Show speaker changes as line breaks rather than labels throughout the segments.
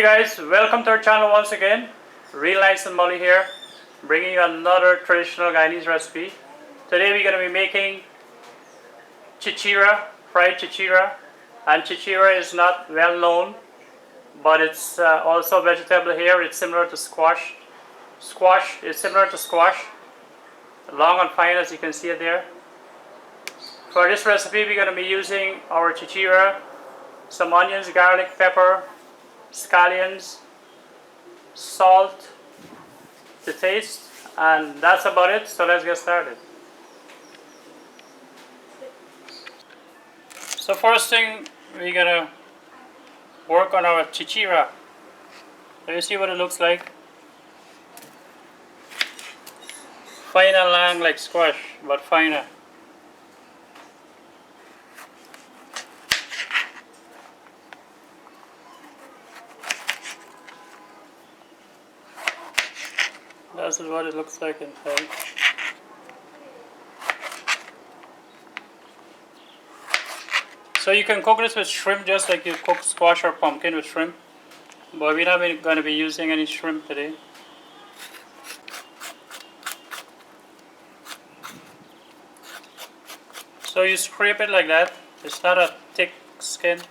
Hey guys, welcome to our channel once again. Real Nice and Molly here, bringing you another traditional Guyanese recipe. Today we're going to be making chichira, fried chichira. And chichira is not well known, but it's also a vegetable here. It's similar to squash. Squash is similar to squash, long and fine as you can see it there. For this recipe we're going to be using our chichira, some onions, garlic, pepper, scallions, salt to taste, and that's about it. So let's get started. So first thing, we're gonna work on our chichira. So you see what it looks like? Fine and long like squash, but finer. This is what it looks like inside. So you can cook this with shrimp just like you cook squash or pumpkin with shrimp. But we're not going to be using any shrimp today. So you scrape it like that. It's not a thick skin.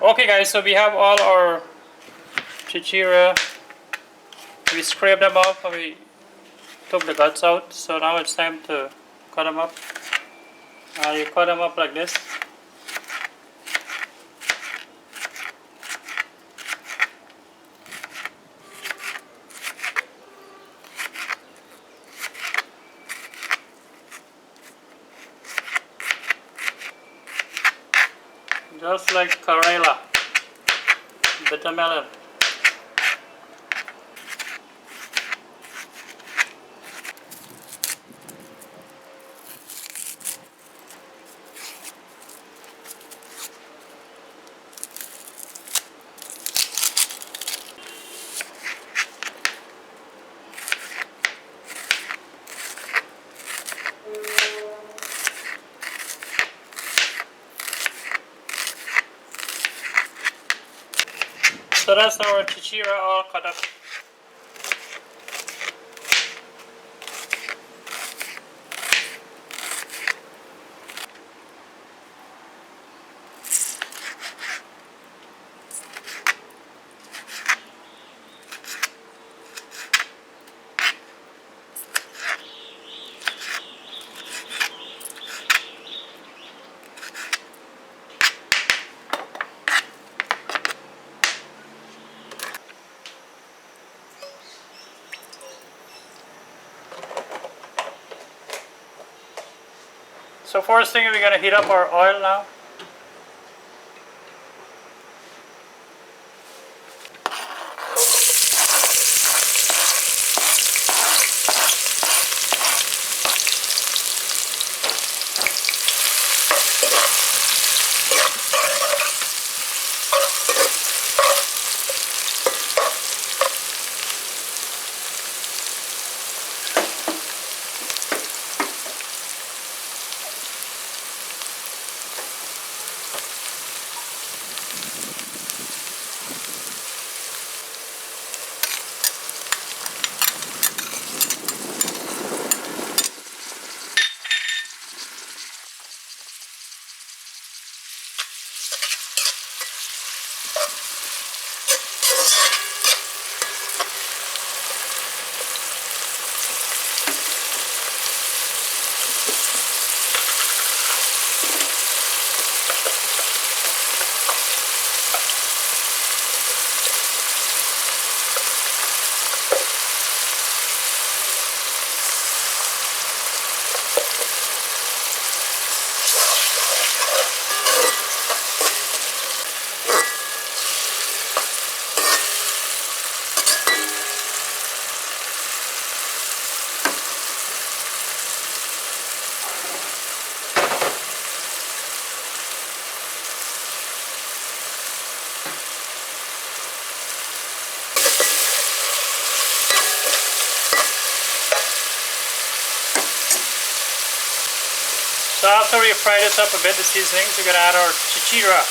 Okay guys, so we have all our chichira. We scraped them off and we took the guts out. So now it's time to cut them up. You cut them up like this. Just like Karela, bitter melon. So that's our chichira all cut up. So first thing, we're going to heat up our oil now. So after we fry this up a bit, the seasonings, we're going to add our chichira.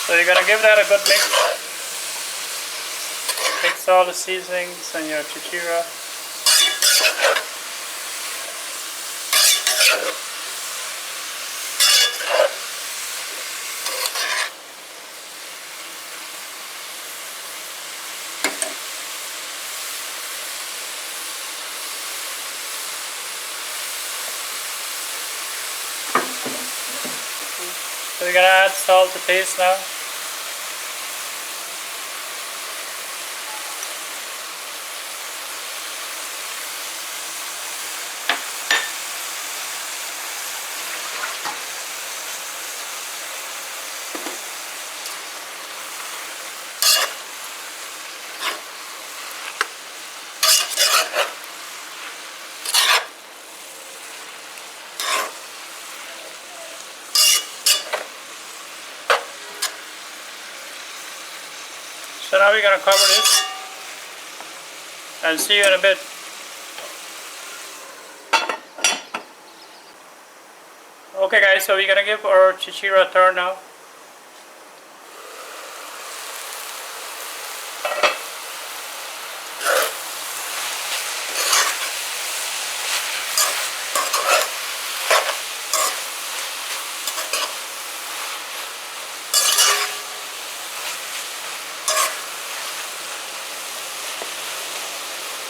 So you're going to give that a good mix. Mix all the seasonings and your chichira. So we're going to add salt to taste now. So now we're going to cover this and see you in a bit. Okay guys, so we're going to give our chichira a turn now.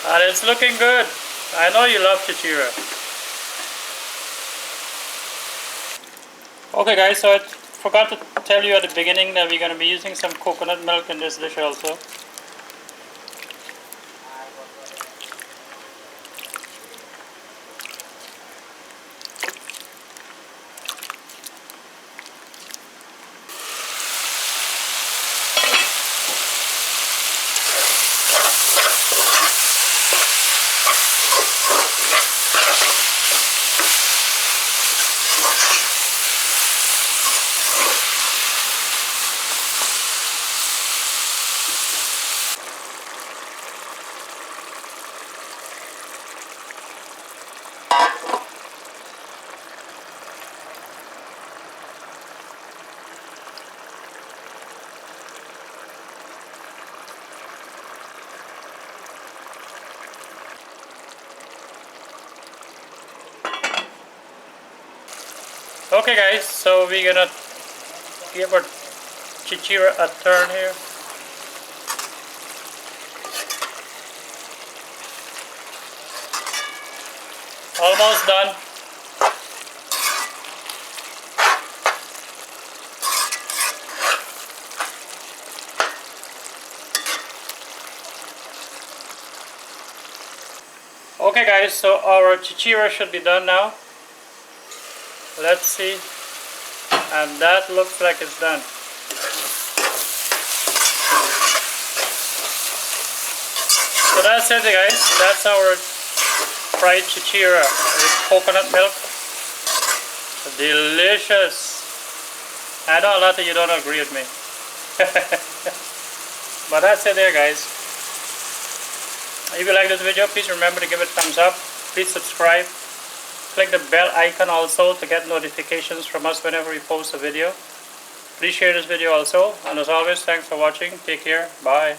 And it's looking good. I know you love chichira. Okay guys, so I forgot to tell you at the beginning that we're going to be using some coconut milk in this dish also. Okay guys, so we're gonna give our chichira a turn here. Almost done. Okay guys, so our chichira should be done now. Let's see, and that looks like it's done. So that's it guys, that's our fried chichira with coconut milk. Delicious. I know a lot of you don't agree with me. But that's it there guys. If you like this video, please remember to give it a thumbs up. Please subscribe. Click the bell icon also to get notifications from us whenever we post a video. Please share this video also. And as always, thanks for watching. Take care. Bye.